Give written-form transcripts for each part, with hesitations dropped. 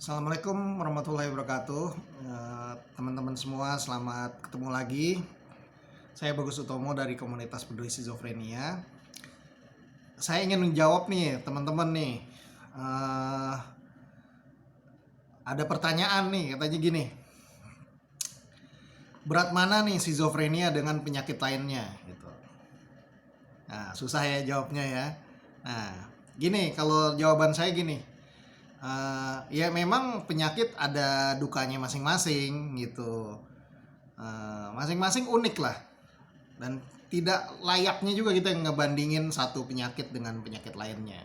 Assalamualaikum warahmatullahi wabarakatuh. Teman-teman semua, selamat ketemu lagi. Saya Bagus Utomo dari komunitas peduli skizofrenia. Saya ingin menjawab nih teman-teman nih. Eh, ada pertanyaan nih, katanya gini. Berat mana nih skizofrenia dengan penyakit lainnya? Gitu. Nah, susah ya jawabnya ya. Nah, gini, kalau jawaban saya gini. Ya memang penyakit ada dukanya masing-masing gitu. Masing-masing unik lah, dan tidak layaknya juga kita ngebandingin satu penyakit dengan penyakit lainnya.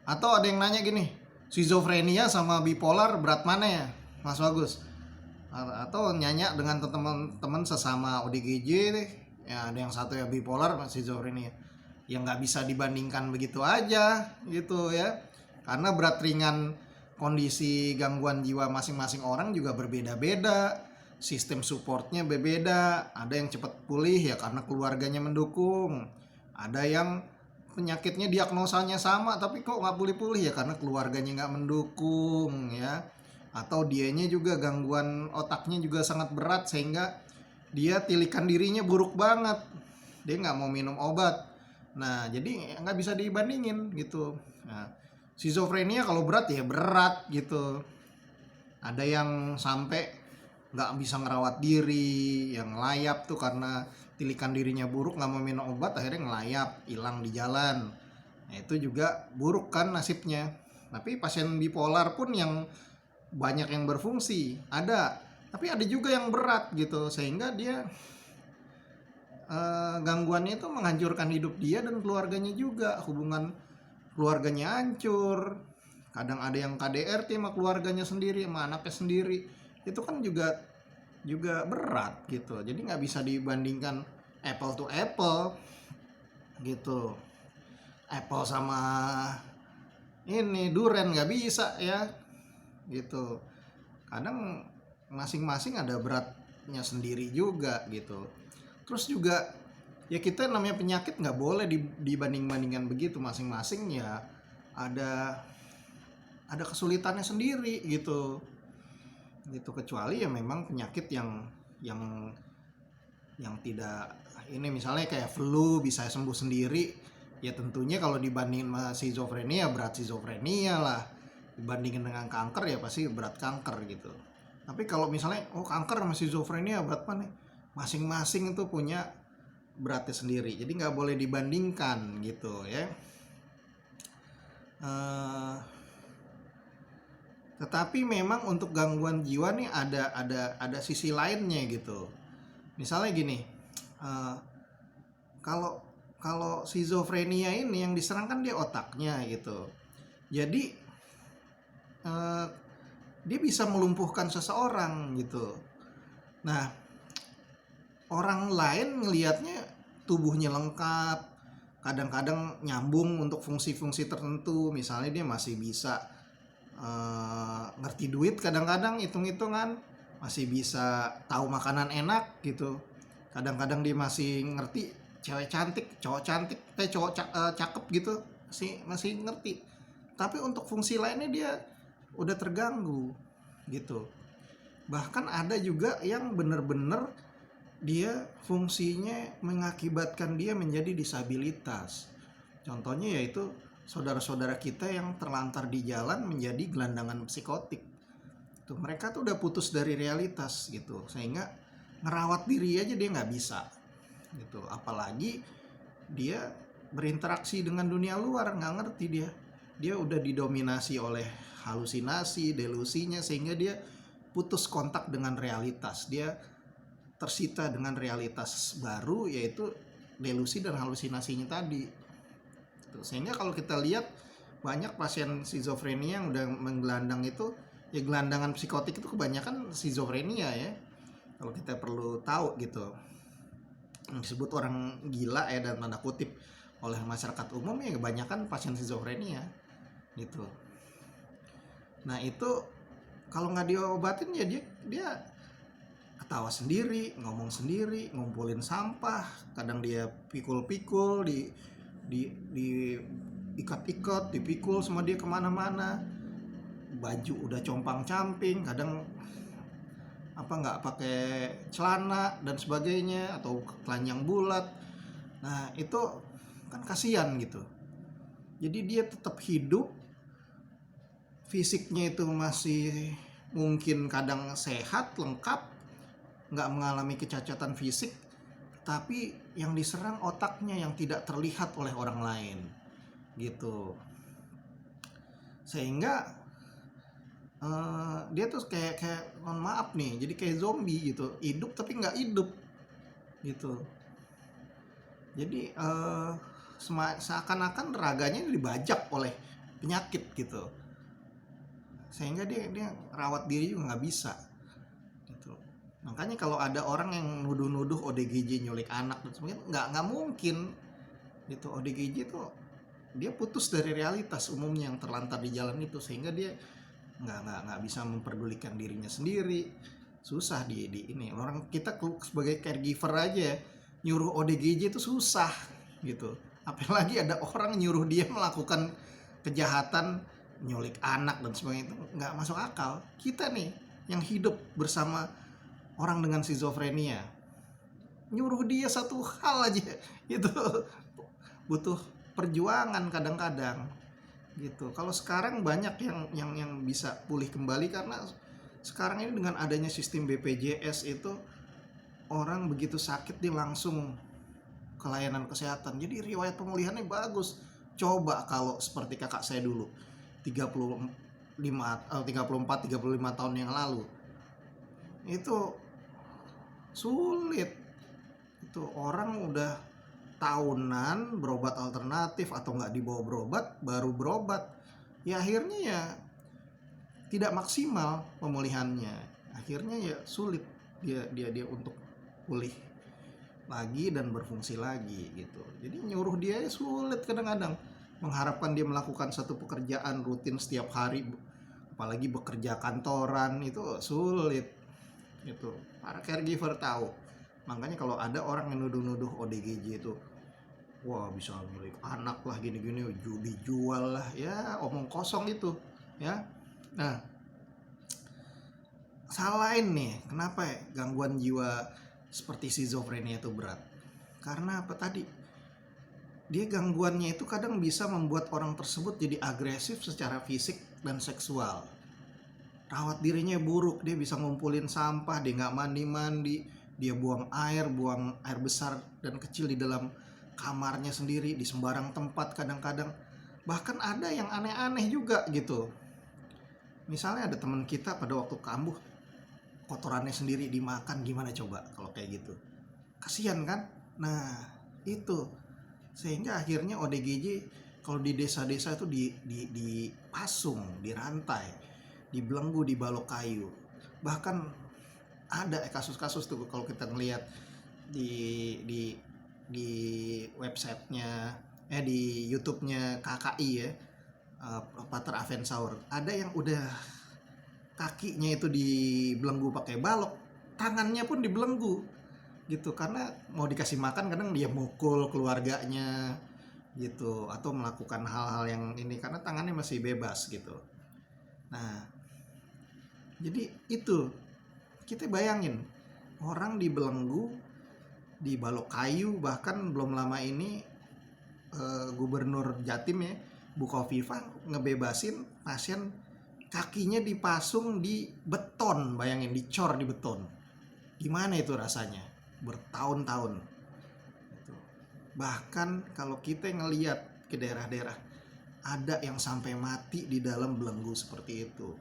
Atau ada yang nanya gini, skizofrenia sama bipolar berat mana ya Mas Bagus? Atau nyanyi dengan teman-teman sesama ODGJ deh, ya ada yang satu ya bipolar, skizofrenia, yang nggak bisa dibandingkan begitu aja gitu ya, karena berat ringan kondisi gangguan jiwa masing-masing orang juga berbeda-beda, sistem supportnya berbeda. Ada yang cepat pulih ya karena keluarganya mendukung, ada yang penyakitnya diagnosanya sama tapi kok nggak pulih-pulih ya karena keluarganya nggak mendukung ya, atau dianya juga gangguan otaknya juga sangat berat sehingga dia tilikan dirinya buruk banget, dia nggak mau minum obat. Nah jadi nggak bisa dibandingin gitu. Nah, skizofrenia kalau berat ya berat gitu. Ada yang sampai nggak bisa ngerawat diri, yang ngelayap tuh karena tilikan dirinya buruk, nggak mau minum obat, akhirnya ngelayap, hilang di jalan. Nah itu juga buruk kan nasibnya. Tapi pasien bipolar pun yang banyak yang berfungsi ada, tapi ada juga yang berat gitu, sehingga dia gangguannya itu menghancurkan hidup dia dan keluarganya juga, hubungan keluarganya hancur. Kadang ada yang KDRT sama keluarganya sendiri, sama anaknya sendiri. Itu kan juga berat gitu. Jadi nggak bisa dibandingkan apple to apple gitu. Apple sama ini durian nggak bisa ya gitu. Kadang masing-masing ada beratnya sendiri juga gitu. Terus juga ya kita namanya penyakit nggak boleh dibanding-bandingkan begitu, masing-masing ya ada kesulitannya sendiri gitu. Kecuali ya memang penyakit yang yang tidak ini, misalnya kayak flu bisa sembuh sendiri, ya tentunya kalau dibandingin sama skizofrenia berat skizofrenia lah, dibandingin dengan kanker ya pasti berat kanker gitu. Tapi kalau misalnya kanker sama skizofrenia berat mana, masing-masing itu punya beratnya sendiri, jadi nggak boleh dibandingkan gitu ya. Tetapi memang untuk gangguan jiwa nih ada sisi lainnya gitu. Misalnya gini, kalau kalau skizofrenia ini yang diserang kan dia otaknya gitu. Jadi dia bisa melumpuhkan seseorang gitu. Nah, orang lain ngelihatnya tubuhnya lengkap, kadang-kadang nyambung untuk fungsi-fungsi tertentu. Misalnya dia masih bisa ngerti duit, kadang-kadang hitung-hitungan, masih bisa tahu makanan enak gitu. Kadang-kadang dia masih ngerti cewek cantik, cowok cantik, cakep gitu, masih ngerti. Tapi untuk fungsi lainnya dia udah terganggu gitu. Bahkan ada juga yang bener-bener dia fungsinya mengakibatkan dia menjadi disabilitas. Contohnya yaitu saudara-saudara kita yang terlantar di jalan menjadi gelandangan psikotik. Tuh, mereka tuh udah putus dari realitas gitu, sehingga ngerawat diri aja dia nggak bisa gitu. Apalagi dia berinteraksi dengan dunia luar, nggak ngerti dia udah didominasi oleh halusinasi, delusinya, sehingga dia putus kontak dengan realitas. Dia tersita dengan realitas baru, yaitu delusi dan halusinasinya tadi. Sehingga kalau kita lihat banyak pasien skizofrenia yang udah menggelandang itu, ya gelandangan psikotik itu kebanyakan skizofrenia ya. Kalau kita perlu tahu gitu, yang disebut orang gila ya dan tanda kutip oleh masyarakat umum ya kebanyakan pasien skizofrenia gitu. Nah itu kalau nggak diobatin ya dia ketawa sendiri, ngomong sendiri, ngumpulin sampah, kadang dia pikul-pikul, di ikat-ikat, dipikul sama dia kemana-mana. baju udah compang-camping, kadang nggak pakai celana dan sebagainya, atau telanjang bulat. Nah itu kan kasihan gitu. Jadi dia tetap hidup, fisiknya itu masih mungkin kadang sehat, lengkap, nggak mengalami kecacatan fisik, tapi yang diserang otaknya yang tidak terlihat oleh orang lain gitu. Sehingga dia tuh kayak mohon maaf nih, jadi kayak zombie gitu, hidup tapi nggak hidup gitu. Jadi seakan-akan raganya dibajak oleh penyakit gitu, sehingga dia rawat diri juga nggak bisa gitu. Makanya kalau ada orang yang nuduh-nuduh ODGJ nyulik anak dan sebagainya, nggak mungkin gitu. ODGJ tuh dia putus dari realitas umumnya yang terlantar di jalan itu, sehingga dia nggak bisa memperdulikan dirinya sendiri. Susah di ini orang kita sebagai caregiver aja nyuruh ODGJ itu susah gitu, apalagi ada orang nyuruh dia melakukan kejahatan nyulik anak dan sebagainya. Itu nggak masuk akal. Kita nih yang hidup bersama orang dengan skizofrenia, nyuruh dia satu hal aja itu butuh perjuangan kadang-kadang gitu. Kalau sekarang banyak yang bisa pulih kembali, karena sekarang ini dengan adanya sistem BPJS itu orang begitu sakit dia langsung ke layanan kesehatan. Jadi riwayat pemulihannya bagus. Coba kalau seperti kakak saya dulu 34-35 tahun yang lalu, itu sulit. Itu orang udah tahunan berobat alternatif atau nggak dibawa berobat, baru berobat ya akhirnya ya tidak maksimal pemulihannya, akhirnya ya sulit dia untuk pulih lagi dan berfungsi lagi gitu. Jadi nyuruh dia ya sulit kadang-kadang, mengharapkan dia melakukan satu pekerjaan rutin setiap hari, apalagi bekerja kantoran, itu sulit gitu. Para caregiver tahu. Makanya kalau ada orang yang nuduh-nuduh ODGJ itu, wah bisa milik anak lah, gini-gini, dijual lah, ya omong kosong itu ya. Nah, salahin nih, kenapa ya gangguan jiwa seperti skizofrenia itu berat? Karena apa tadi? Dia gangguannya itu kadang bisa membuat orang tersebut jadi agresif secara fisik dan seksual. Rawat dirinya buruk, dia bisa ngumpulin sampah, dia nggak mandi-mandi, dia buang air besar dan kecil di dalam kamarnya sendiri, di sembarang tempat kadang-kadang. Bahkan ada yang aneh-aneh juga gitu. Misalnya ada teman kita pada waktu kambuh, kotorannya sendiri dimakan, gimana coba kalau kayak gitu? Kasihan kan? Nah, itu. Sehingga akhirnya ODGJ kalau di desa-desa itu dipasung, dirantai, dibelenggu di balok kayu. Bahkan ada kasus-kasus tuh kalau kita ngelihat di websitenya, di YouTube-nya KKI ya, Pater Avensaur, ada yang udah kakinya itu dibelenggu pakai balok, tangannya pun dibelenggu gitu, karena mau dikasih makan kadang dia mukul keluarganya gitu, atau melakukan hal-hal yang ini karena tangannya masih bebas gitu. Nah, jadi itu kita bayangin orang dibelenggu di balok kayu. Bahkan belum lama ini Gubernur Jatim ya, Bu Kofifa, ngebebasin pasien kakinya dipasung di beton, bayangin, dicor di beton. Gimana itu rasanya bertahun-tahun gitu. Bahkan kalau kita ngelihat ke daerah-daerah, ada yang sampai mati di dalam belenggu seperti itu.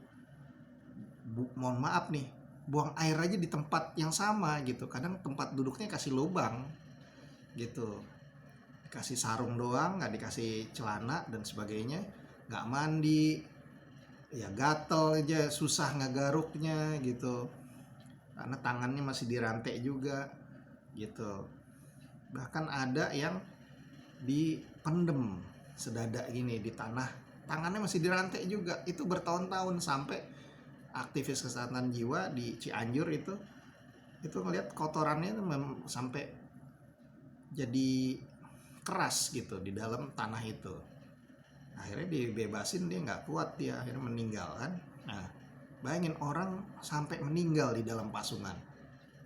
Mohon maaf nih, buang air aja di tempat yang sama gitu, kadang tempat duduknya kasih lubang gitu, dikasih sarung doang, nggak dikasih celana dan sebagainya, nggak mandi, ya gatel aja, susah ngegaruknya gitu, karena tangannya masih dirantai juga gitu. Bahkan ada yang dipendem sedada gini di tanah, tangannya masih dirantai juga, itu bertahun-tahun. Sampai aktivis kesehatan jiwa di Cianjur itu ngelihat kotorannya sampai jadi keras gitu di dalam tanah itu. Akhirnya dibebasin, dia nggak kuat, dia akhirnya meninggal kan. Bayangin orang sampai meninggal di dalam pasungan,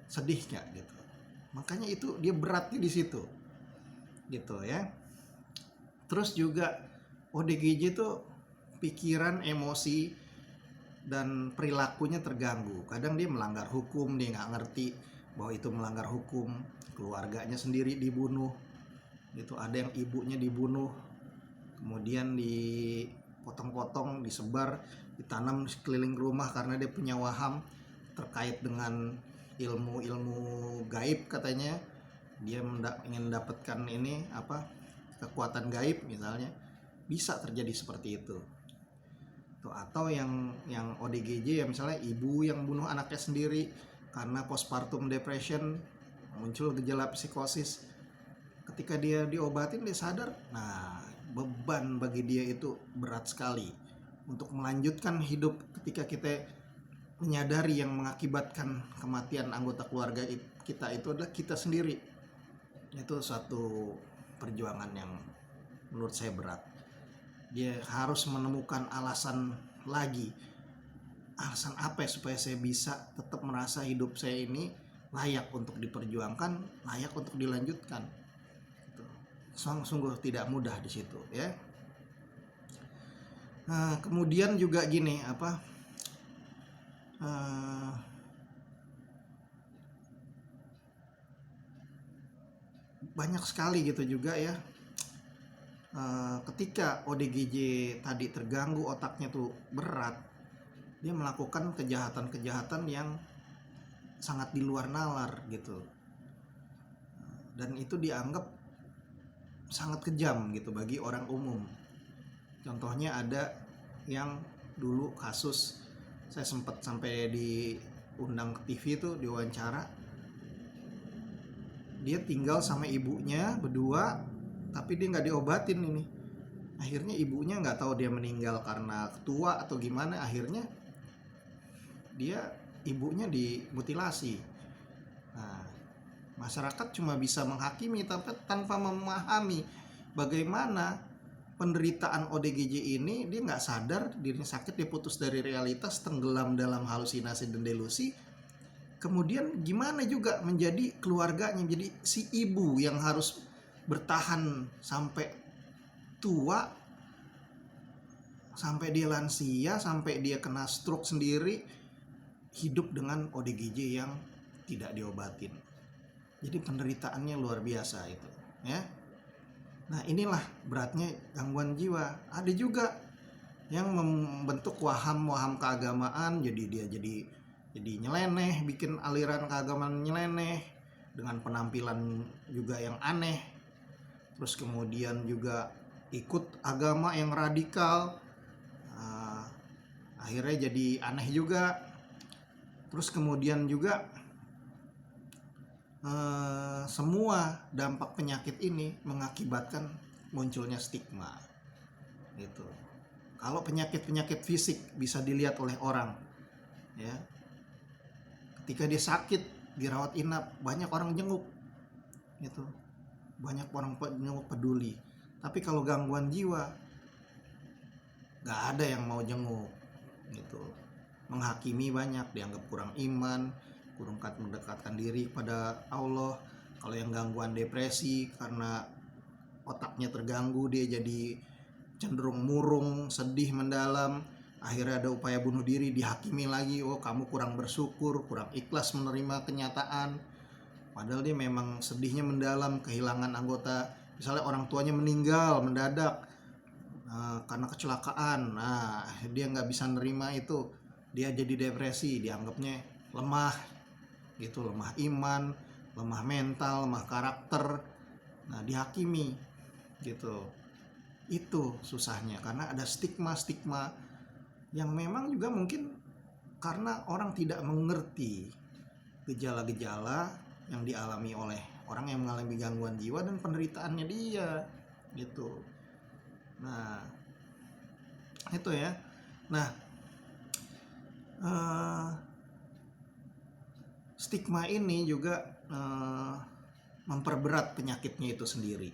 sedih nggak gitu? Makanya itu dia beratnya di situ, gitu ya. Terus juga ODGJ itu pikiran, emosi, dan perilakunya terganggu. Kadang dia melanggar hukum, dia nggak ngerti bahwa itu melanggar hukum. Keluarganya sendiri dibunuh, itu ada yang ibunya dibunuh, kemudian dipotong-potong, disebar, ditanam di sekeliling rumah karena dia punya waham terkait dengan ilmu-ilmu gaib katanya. Dia ingin mendapatkan ini apa, kekuatan gaib misalnya, bisa terjadi seperti itu. Tuh, atau yang ODGJ ya, misalnya ibu yang bunuh anaknya sendiri karena postpartum depression, muncul gejala psikosis. Ketika dia diobatin dia sadar, nah beban bagi dia itu berat sekali untuk melanjutkan hidup ketika kita menyadari yang mengakibatkan kematian anggota keluarga kita itu adalah kita sendiri. Itu suatu perjuangan yang menurut saya berat. Dia harus menemukan alasan lagi, alasan apa ya supaya saya bisa tetap merasa hidup saya ini layak untuk diperjuangkan, layak untuk dilanjutkan. Sungguh tidak mudah di situ ya. Nah, kemudian juga gini apa, banyak sekali gitu juga ya. Ketika ODGJ tadi terganggu, otaknya tuh berat, dia melakukan kejahatan-kejahatan yang sangat di luar nalar gitu, dan itu dianggap sangat kejam gitu bagi orang umum. Contohnya ada yang dulu kasus, saya sempat sampai diundang ke TV tuh, diwawancara. Dia tinggal sama ibunya berdua, tapi dia nggak diobatin ini. Akhirnya ibunya nggak tahu dia meninggal karena tua atau gimana. Akhirnya ibunya dimutilasi. Nah, masyarakat cuma bisa menghakimi tapi tanpa memahami bagaimana penderitaan ODGJ ini. Dia nggak sadar dirinya sakit, dia putus dari realitas, tenggelam dalam halusinasi dan delusi. Kemudian gimana juga menjadi keluarganya, jadi si ibu yang harus bertahan sampai tua, sampai dia lansia, sampai dia kena stroke sendiri, hidup dengan ODGJ yang tidak diobatin. Jadi penderitaannya luar biasa itu ya. Nah, inilah beratnya gangguan jiwa. Ada juga yang membentuk waham keagamaan, jadi dia jadi nyeleneh, bikin aliran keagamaan nyeleneh dengan penampilan juga yang aneh. Terus kemudian juga ikut agama yang radikal, akhirnya jadi aneh juga. Terus kemudian juga semua dampak penyakit ini mengakibatkan munculnya stigma gitu. Kalau penyakit fisik bisa dilihat oleh orang ya, ketika dia sakit dirawat inap banyak orang jenguk gitu, banyak orang jenguk peduli. Tapi kalau gangguan jiwa nggak ada yang mau jenguk gitu, menghakimi banyak, dianggap kurang iman, kurang mendekatkan diri kepada Allah. Kalau yang gangguan depresi karena otaknya terganggu, dia jadi cenderung murung, sedih mendalam, akhirnya ada upaya bunuh diri, dihakimi lagi, oh kamu kurang bersyukur, kurang ikhlas menerima kenyataan. Padahal dia memang sedihnya mendalam, kehilangan anggota, misalnya orang tuanya meninggal mendadak karena kecelakaan. Nah, dia nggak bisa nerima itu, dia jadi depresi, dianggapnya lemah gitu, lemah iman, lemah mental, lemah karakter. Nah, dihakimi gitu. Itu susahnya karena ada stigma yang memang juga mungkin karena orang tidak mengerti gejala-gejala yang dialami oleh orang yang mengalami gangguan jiwa dan penderitaannya dia gitu. Nah, itu ya. Nah, stigma ini juga memperberat penyakitnya itu sendiri,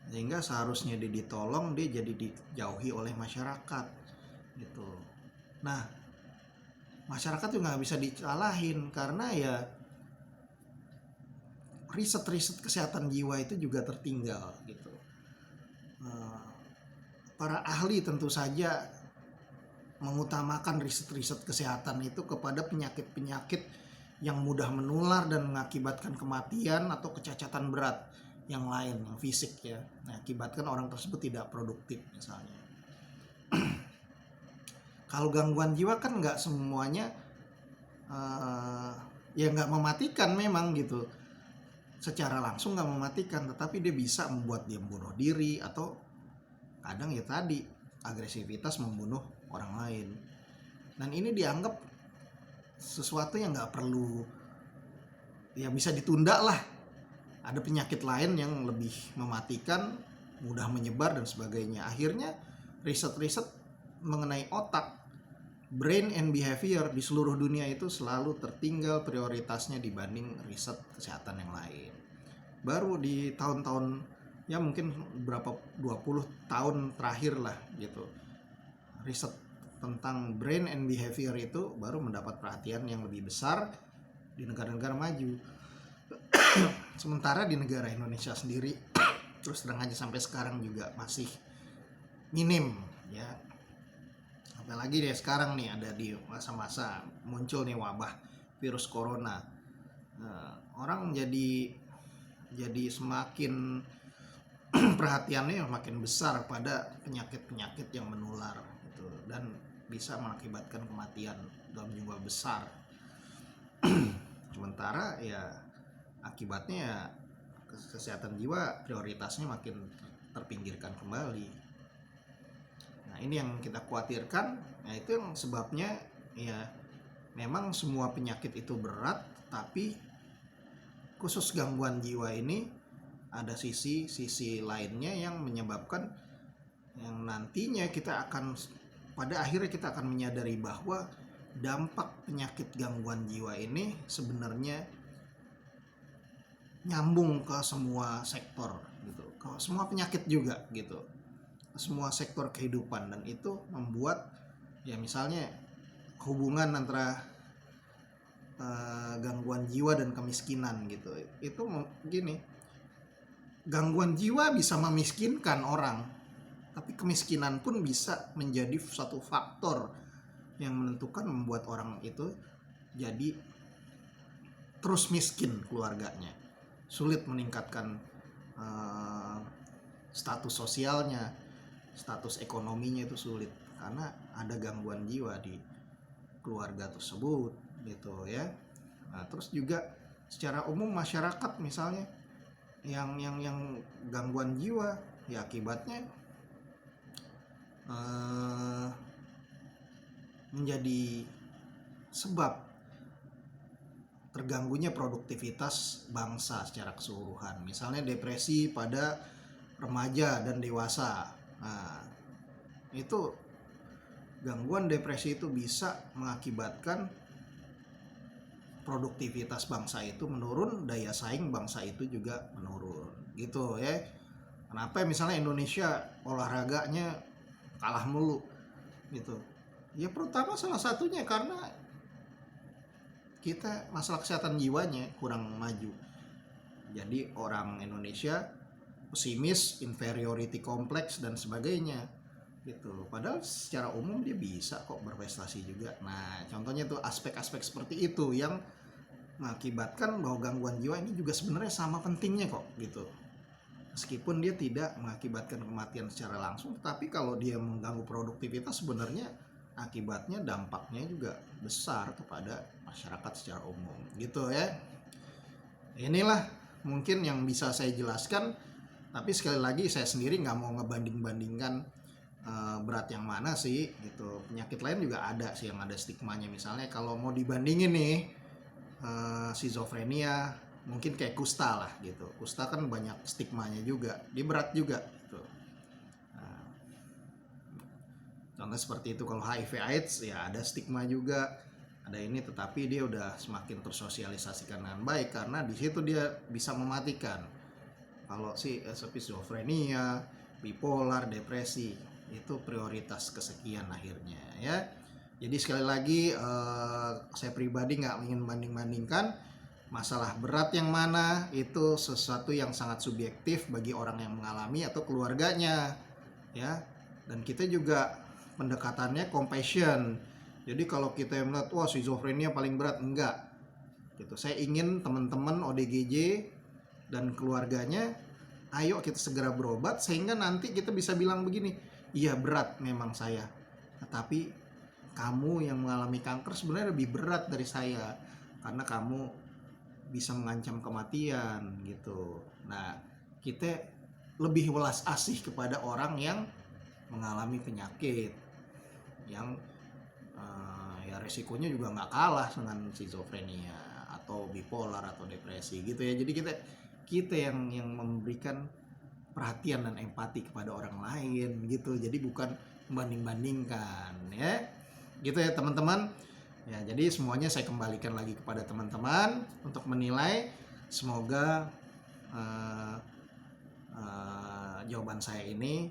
sehingga seharusnya dia ditolong, dia jadi dijauhi oleh masyarakat gitu. Nah, masyarakat juga nggak bisa disalahin karena ya riset-riset kesehatan jiwa itu juga tertinggal gitu. Para ahli tentu saja mengutamakan riset-riset kesehatan itu kepada penyakit-penyakit yang mudah menular dan mengakibatkan kematian atau kecacatan berat yang lain, yang fisik ya, mengakibatkan orang tersebut tidak produktif misalnya. Kalau gangguan jiwa kan nggak semuanya ya nggak mematikan memang gitu, secara langsung nggak mematikan, tetapi dia bisa membuat dia bunuh diri atau kadang ya tadi agresivitas membunuh orang lain. Dan ini dianggap sesuatu yang nggak perlu, ya bisa ditunda lah. Ada penyakit lain yang lebih mematikan, mudah menyebar dan sebagainya. Akhirnya riset-riset mengenai otak, brain and behavior di seluruh dunia itu selalu tertinggal prioritasnya dibanding riset kesehatan yang lain. Baru di tahun-tahun ya mungkin berapa 20 tahun terakhir lah gitu, riset tentang brain and behavior itu baru mendapat perhatian yang lebih besar di negara-negara maju. Sementara di negara Indonesia sendiri terus terang aja sampai sekarang juga masih minim ya. Apalagi deh sekarang nih ada di masa-masa muncul nih wabah virus corona. Orang jadi semakin perhatiannya makin besar pada penyakit-penyakit yang menular gitu, dan bisa mengakibatkan kematian dalam jumlah besar. Sementara ya akibatnya ya kesehatan jiwa prioritasnya makin terpinggirkan kembali. Nah ini yang kita khawatirkan. Nah itu yang sebabnya ya memang semua penyakit itu berat, tapi khusus gangguan jiwa ini ada sisi lainnya yang menyebabkan yang nantinya kita akan pada akhirnya kita akan menyadari bahwa dampak penyakit gangguan jiwa ini sebenarnya nyambung ke semua sektor gitu, ke semua penyakit juga gitu, ke semua sektor kehidupan. Dan itu membuat ya misalnya hubungan antara gangguan jiwa dan kemiskinan gitu, itu gini, gangguan jiwa bisa memiskinkan orang, tapi kemiskinan pun bisa menjadi satu faktor yang menentukan membuat orang itu jadi terus miskin keluarganya, sulit meningkatkan status sosialnya, status ekonominya itu sulit karena ada gangguan jiwa di keluarga tersebut gitu ya. Nah, terus juga secara umum masyarakat misalnya yang gangguan jiwa ya akibatnya menjadi sebab terganggunya produktivitas bangsa secara keseluruhan. Misalnya depresi pada remaja dan dewasa. Nah, itu gangguan depresi itu bisa mengakibatkan produktivitas bangsa itu menurun, daya saing bangsa itu juga menurun gitu ya. Kenapa misalnya Indonesia olahraganya kalah mulu gitu ya, pertama salah satunya karena kita masalah kesehatan jiwanya kurang maju. Jadi orang Indonesia pesimis, inferiority complex dan sebagainya gitu. Padahal secara umum dia bisa kok berprestasi juga. Nah contohnya tuh aspek-aspek seperti itu yang mengakibatkan bahwa gangguan jiwa ini juga sebenarnya sama pentingnya kok gitu. Meskipun dia tidak mengakibatkan kematian secara langsung, tapi kalau dia mengganggu produktivitas sebenarnya akibatnya dampaknya juga besar kepada masyarakat secara umum gitu ya. Inilah mungkin yang bisa saya jelaskan, tapi sekali lagi saya sendiri nggak mau ngebanding-bandingkan berat yang mana sih gitu. Penyakit lain juga ada sih yang ada stigmanya. Misalnya kalau mau dibandingin nih skizofrenia mungkin kayak kusta lah gitu. Kusta kan banyak stigmanya juga, dia berat juga gitu. Nah, contoh seperti itu. Kalau HIV AIDS ya ada stigma juga, ada ini, tetapi dia udah semakin tersosialisasikan dengan baik karena di situ dia bisa mematikan. Kalau si skizofrenia, bipolar, depresi itu prioritas kesekian akhirnya ya. Jadi sekali lagi saya pribadi nggak ingin banding-bandingkan masalah berat yang mana, itu sesuatu yang sangat subjektif bagi orang yang mengalami atau keluarganya ya. Dan kita juga pendekatannya compassion. Jadi kalau kita yang melihat wah schizofrenia paling berat, enggak gitu. Saya ingin teman-teman ODGJ dan keluarganya ayo kita segera berobat sehingga nanti kita bisa bilang begini, iya berat memang saya, tetapi kamu yang mengalami kanker sebenarnya lebih berat dari saya karena kamu bisa mengancam kematian gitu. Nah, kita lebih welas asih kepada orang yang mengalami penyakit yang ya resikonya juga nggak kalah dengan schizofrenia atau bipolar atau depresi gitu ya. Jadi kita yang memberikan perhatian dan empati kepada orang lain gitu. Jadi bukan membanding-bandingkan ya. Gitu ya teman-teman. Ya, jadi semuanya saya kembalikan lagi kepada teman-teman untuk menilai. Semoga jawaban saya ini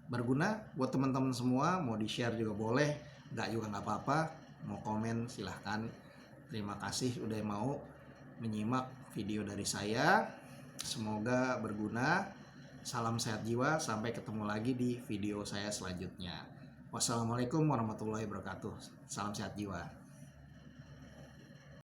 berguna buat teman-teman semua. Mau di-share juga boleh, enggak juga nggak apa-apa. Mau komen silahkan. Terima kasih udah mau menyimak video dari saya. Semoga berguna. Salam sehat jiwa. Sampai ketemu lagi di video saya selanjutnya. Wassalamualaikum warahmatullahi wabarakatuh. Salam sehat jiwa.